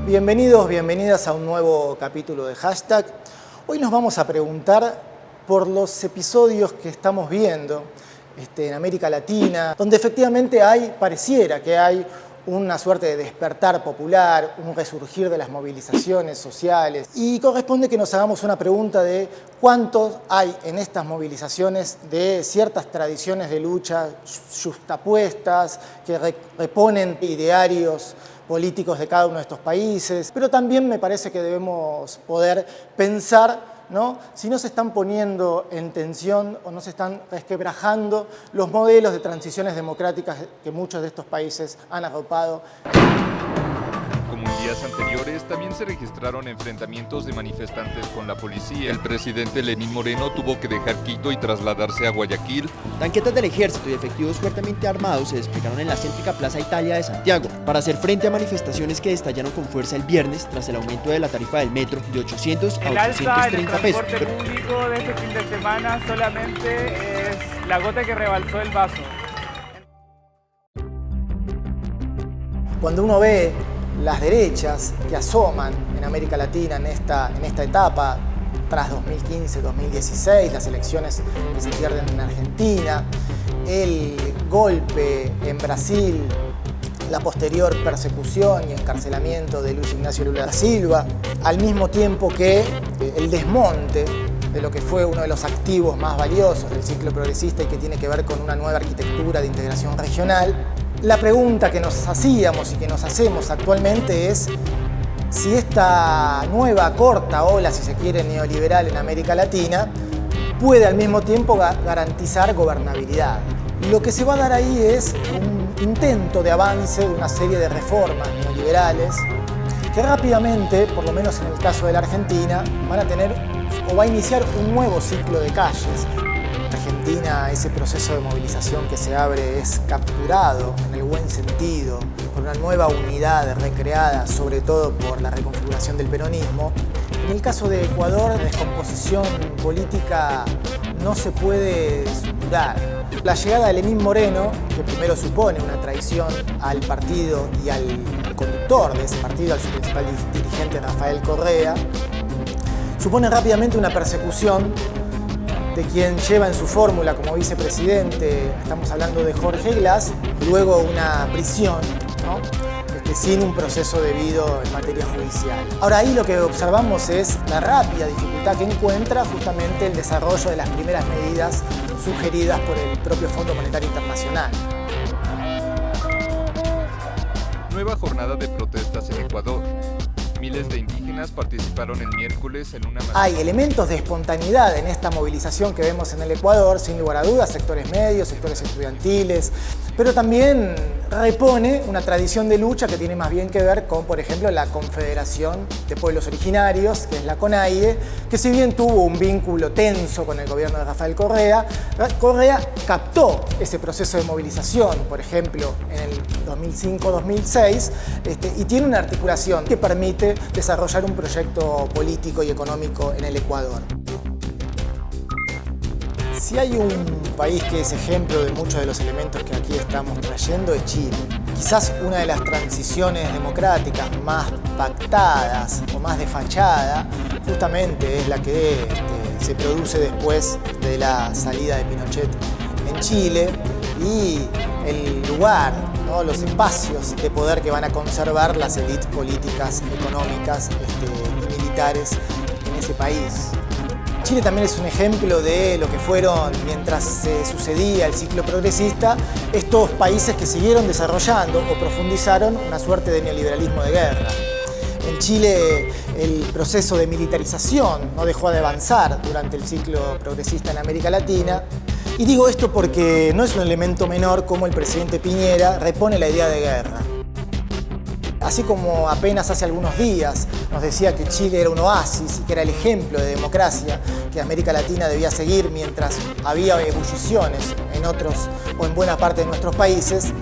Bienvenidos, bienvenidas a un nuevo capítulo de Hashtag. Hoy nos vamos a preguntar por los episodios que estamos viendo en América Latina, donde efectivamente pareciera que hay una suerte de despertar popular, un resurgir de las movilizaciones sociales. Y corresponde que nos hagamos una pregunta de cuántos hay en estas movilizaciones de ciertas tradiciones de lucha yuxtapuestas, que reponen idearios políticos de cada uno de estos países. Pero también me parece que debemos poder pensar, ¿no?, si no se están poniendo en tensión o no se están resquebrajando los modelos de transiciones democráticas que muchos de estos países han arropado. Como en días anteriores, también se registraron enfrentamientos de manifestantes con la policía. El presidente Lenín Moreno tuvo que dejar Quito y trasladarse a Guayaquil. Tanquetas del ejército y efectivos fuertemente armados se desplegaron en la céntrica Plaza Italia de Santiago para hacer frente a manifestaciones que estallaron con fuerza el viernes tras el aumento de la tarifa del metro de 800 a 830 pesos. El transporte público de este fin de semana solamente es la gota que rebalsó el vaso. Cuando uno ve las derechas que asoman en América Latina en esta etapa, tras 2015-2016, las elecciones que se pierden en Argentina, el golpe en Brasil, la posterior persecución y encarcelamiento de Luis Ignacio Lula da Silva, al mismo tiempo que el desmonte de lo que fue uno de los activos más valiosos del ciclo progresista y que tiene que ver con una nueva arquitectura de integración regional. La pregunta que nos hacíamos y que nos hacemos actualmente es si esta nueva corta ola, si se quiere, neoliberal en América Latina puede al mismo tiempo garantizar gobernabilidad. Lo que se va a dar ahí es un intento de avance de una serie de reformas neoliberales que rápidamente, por lo menos en el caso de la Argentina, van a tener o va a iniciar un nuevo ciclo de calles. En Argentina, ese proceso de movilización que se abre es capturado, en el buen sentido, por una nueva unidad recreada, sobre todo por la reconfiguración del peronismo. En el caso de Ecuador, la descomposición política no se puede suturar. La llegada de Lenín Moreno, que primero supone una traición al partido y al conductor de ese partido, al su principal dirigente Rafael Correa, supone rápidamente una persecución de quien lleva en su fórmula como vicepresidente, estamos hablando de Jorge Glass, y luego una prisión, ¿no?, sin un proceso debido en materia judicial. Ahora ahí lo que observamos es la rápida dificultad que encuentra justamente el desarrollo de las primeras medidas sugeridas por el propio Fondo Monetario Internacional. Nueva jornada de protestas en Ecuador. Miles de indígenas participaron el miércoles en una... Hay elementos de espontaneidad en esta movilización que vemos en el Ecuador, sin lugar a dudas, sectores medios, sectores estudiantiles, pero también repone una tradición de lucha que tiene más bien que ver con, por ejemplo, la Confederación de Pueblos Originarios, que es la CONAIE, que si bien tuvo un vínculo tenso con el gobierno de Rafael Correa, Correa captó ese proceso de movilización, por ejemplo, en el 2005-2006, y tiene una articulación que permite desarrollar un proyecto político y económico en el Ecuador. Si hay un país que es ejemplo de muchos de los elementos que aquí estamos trayendo, es Chile. Quizás una de las transiciones democráticas más pactadas o más de fachada, justamente es la que se produce después de la salida de Pinochet en Chile y el lugar, ¿no?, los espacios de poder que van a conservar las élites políticas, económicas y militares en ese país. Chile también es un ejemplo de lo que fueron, mientras se sucedía el ciclo progresista, estos países que siguieron desarrollando o profundizaron una suerte de neoliberalismo de guerra. En Chile el proceso de militarización no dejó de avanzar durante el ciclo progresista en América Latina. Y digo esto porque no es un elemento menor como el presidente Piñera repone la idea de guerra. Así como apenas hace algunos días nos decía que Chile era un oasis y que era el ejemplo de democracia que América Latina debía seguir mientras había ebulliciones en otros o en buena parte de nuestros países,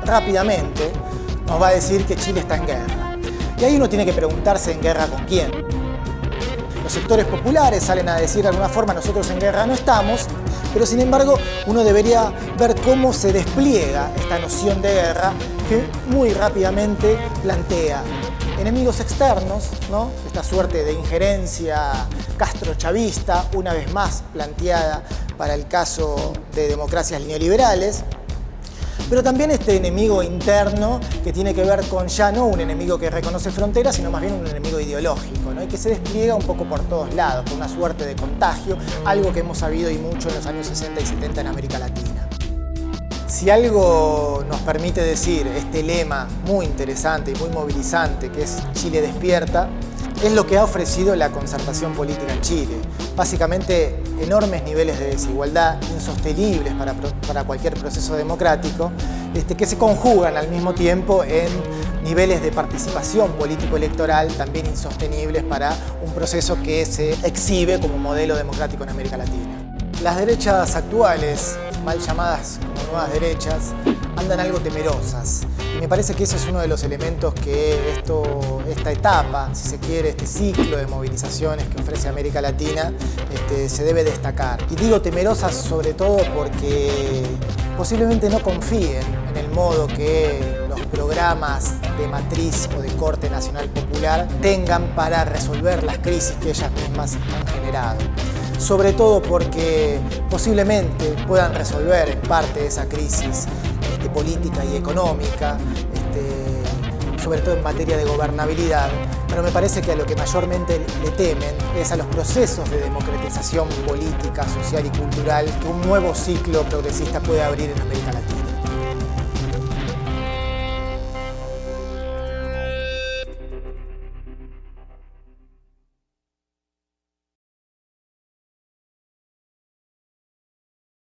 rápidamente nos va a decir que Chile está en guerra. Y ahí uno tiene que preguntarse en guerra con quién. Los sectores populares salen a decir de alguna forma nosotros en guerra no estamos, pero sin embargo uno debería ver cómo se despliega esta noción de guerra que muy rápidamente plantea Enemigos externos, ¿no? Esta suerte de injerencia castrochavista, una vez más planteada para el caso de democracias neoliberales, pero también este enemigo interno que tiene que ver con ya no un enemigo que reconoce fronteras, sino más bien un enemigo ideológico, ¿no? Y que se despliega un poco por todos lados, por una suerte de contagio, algo que hemos sabido y mucho en los años 60 y 70 en América Latina. Si algo nos permite decir este lema muy interesante y muy movilizante que es Chile despierta, es lo que ha ofrecido la concertación política en Chile. Básicamente, enormes niveles de desigualdad insostenibles para cualquier proceso democrático, que se conjugan al mismo tiempo en niveles de participación político-electoral también insostenibles para un proceso que se exhibe como modelo democrático en América Latina. Las derechas actuales, mal llamadas como nuevas derechas, andan algo temerosas. Y me parece que ese es uno de los elementos que esta etapa, si se quiere, este ciclo de movilizaciones que ofrece América Latina, se debe destacar. Y digo temerosas sobre todo porque posiblemente no confíen en el modo que los programas de matriz o de corte nacional popular tengan para resolver las crisis que ellas mismas han generado. Sobre todo porque posiblemente puedan resolver en parte esa crisis política y económica, sobre todo en materia de gobernabilidad, pero me parece que a lo que mayormente le temen es a los procesos de democratización política, social y cultural que un nuevo ciclo progresista puede abrir en América Latina.